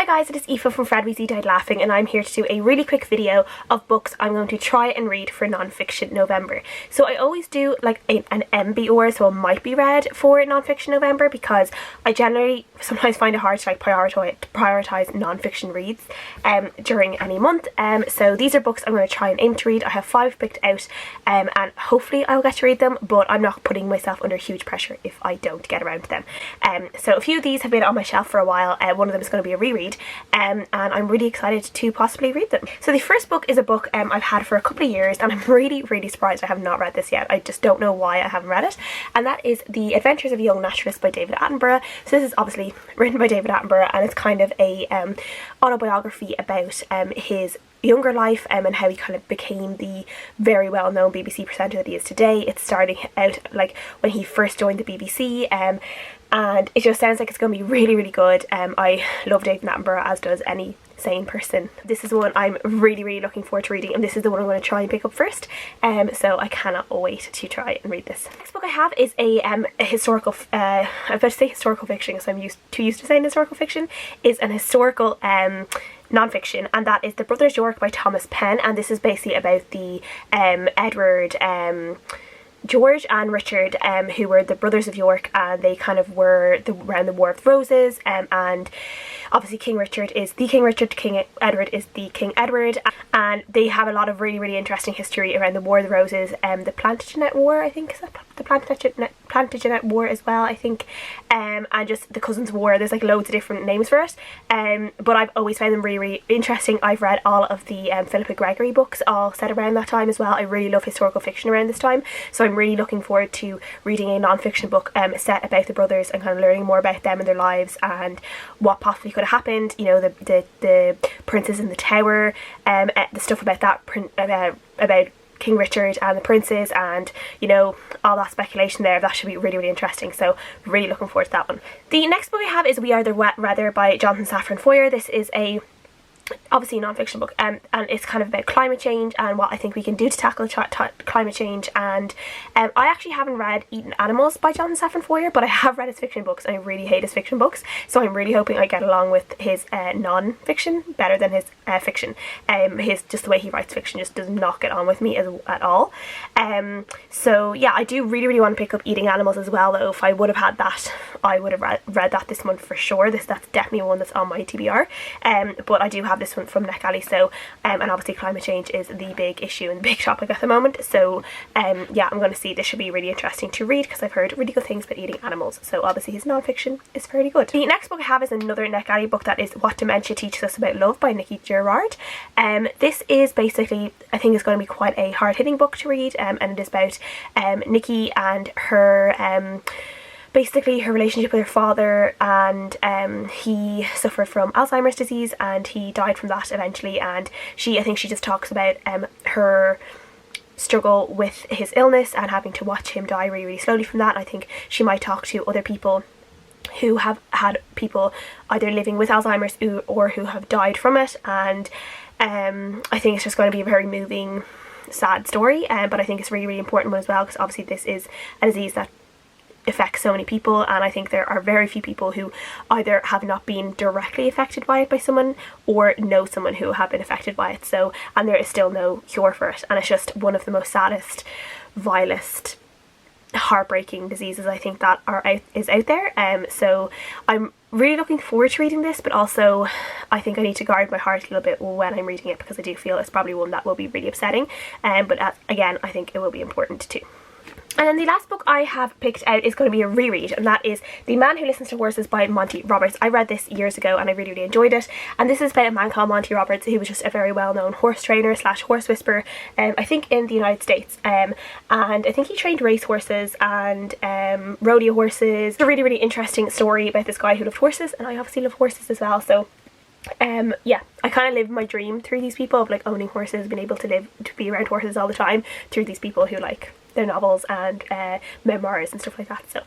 Hi guys, it is Aoife from Fred Weasley Died Laughing, and I'm here to do a really quick video of books I'm going to try and read for non-fiction November. So I always do like an MBR, so it might be read for non-fiction November, because I generally sometimes find it hard to like prioritise non-fiction reads during any month. So these are books I'm going to try and aim to read. I have 5 picked out and hopefully I'll get to read them, but I'm not putting myself under huge pressure if I don't get around to them. So a few of these have been on my shelf for a while. One of them is going to be a reread. And I'm really excited to possibly read them. So the first book is a book I've had for a couple of years, and I'm really surprised I have not read this yet. I just don't know why I haven't read it, and that is The Adventures of a Young Naturalist by David Attenborough. So this is obviously written by David Attenborough, and it's kind of a autobiography about his younger life and how he kind of became the very well-known BBC presenter that he is today. It's starting out like when he first joined the BBC, and it just sounds like it's going to be really good. I love David Attenborough, as does any sane person. This is one I'm really looking forward to reading, and this is the one I'm going to try and pick up first. So I cannot wait to try and read this. The next book I have is a historical, I was about to say historical fiction because I'm too used to saying historical fiction, is an historical non-fiction, and that is The Brothers York by Thomas Penn, and this is basically about the Edward, George and Richard, who were the brothers of York, and they kind of were around the War of the Roses, and obviously King Richard is the King Richard, King Edward is the King Edward, and they have a lot of really interesting history around the War of the Roses, the Plantagenet War, I think, is that the Plantagenet War as well, I think, and just the Cousins War. There's like loads of different names for it, but I've always found them really interesting. I've read all of the Philippa Gregory books, all set around that time as well. I really love historical fiction around this time, so I'm really looking forward to reading a non-fiction book set about the brothers and kind of learning more about them and their lives and what possibly could have happened. You know, the princes in the tower, the stuff about that about King Richard and the princes, and you know, all that speculation there. That should be really interesting, so really looking forward to that one. The next book I have is We Are the Wet Weather by Jonathan Safran Foer. This is obviously a non-fiction book, and it's kind of about climate change and what I think we can do to tackle climate change, and I actually haven't read Eating Animals by Jonathan Safran Foer, but I have read his fiction books and I really hate his fiction books, so I'm really hoping I get along with his non-fiction better than his fiction. Just the way he writes fiction just does not get on with me at all. So yeah, I do really want to pick up Eating Animals as well, though. If I would have had that, I would have read that this month for sure. That's definitely one that's on my TBR, but I do have this one from NetGalley, so and obviously climate change is the big issue and the big topic at the moment, so yeah, I'm going to see. This should be really interesting to read because I've heard really good things about Eating Animals, so obviously his non-fiction is fairly good. The next book I have is another NetGalley book, that is What Dementia Teaches Us About Love by Nikki Gerard. This is basically, I think it's going to be quite a hard-hitting book to read, and it is about Nikki and her basically her relationship with her father, and he suffered from Alzheimer's disease and he died from that eventually, and I think she just talks about her struggle with his illness and having to watch him die really slowly from that. I think she might talk to other people who have had people either living with Alzheimer's or who have died from it, and I think it's just going to be a very moving, sad story, but I think it's really important one as well, because obviously this is a disease that affects so many people, and I think there are very few people who either have not been directly affected by it by someone or know someone who have been affected by it. So, and there is still no cure for it, and it's just one of the most saddest, vilest, heartbreaking diseases I think that is out there. So I'm really looking forward to reading this, but also I think I need to guard my heart a little bit when I'm reading it, because I do feel it's probably one that will be really upsetting, but again, I think it will be important too. And then the last book I have picked out is going to be a reread, and that is The Man Who Listens to Horses by Monty Roberts. I read this years ago and I really enjoyed it, and this is about a man called Monty Roberts who was just a very well-known horse trainer / horse whisperer, I think in the United States, and I think he trained race horses and rodeo horses. It's a really interesting story about this guy who loved horses, and I obviously love horses as well, so yeah, I kind of lived my dream through these people of like owning horses, being able to be around horses all the time through these people who like their novels and memoirs and stuff like that. So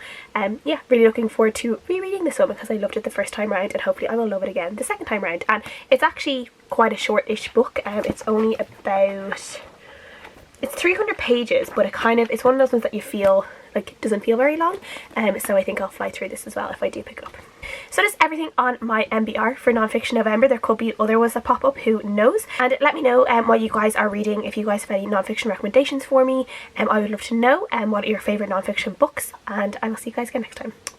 yeah, really looking forward to rereading this one because I loved it the first time round, and hopefully I will love it again the second time round. And it's actually quite a short-ish book. It's only about, it's 300 pages, but it's one of those ones that you feel like doesn't feel very long, so I think I'll fly through this as well if I do pick it up. So that's everything on my MBR for non-fiction November. There could be other ones that pop up, who knows. And let me know what you guys are reading, if you guys have any non-fiction recommendations for me. I would love to know what are your favourite non-fiction books, and I will see you guys again next time. Bye!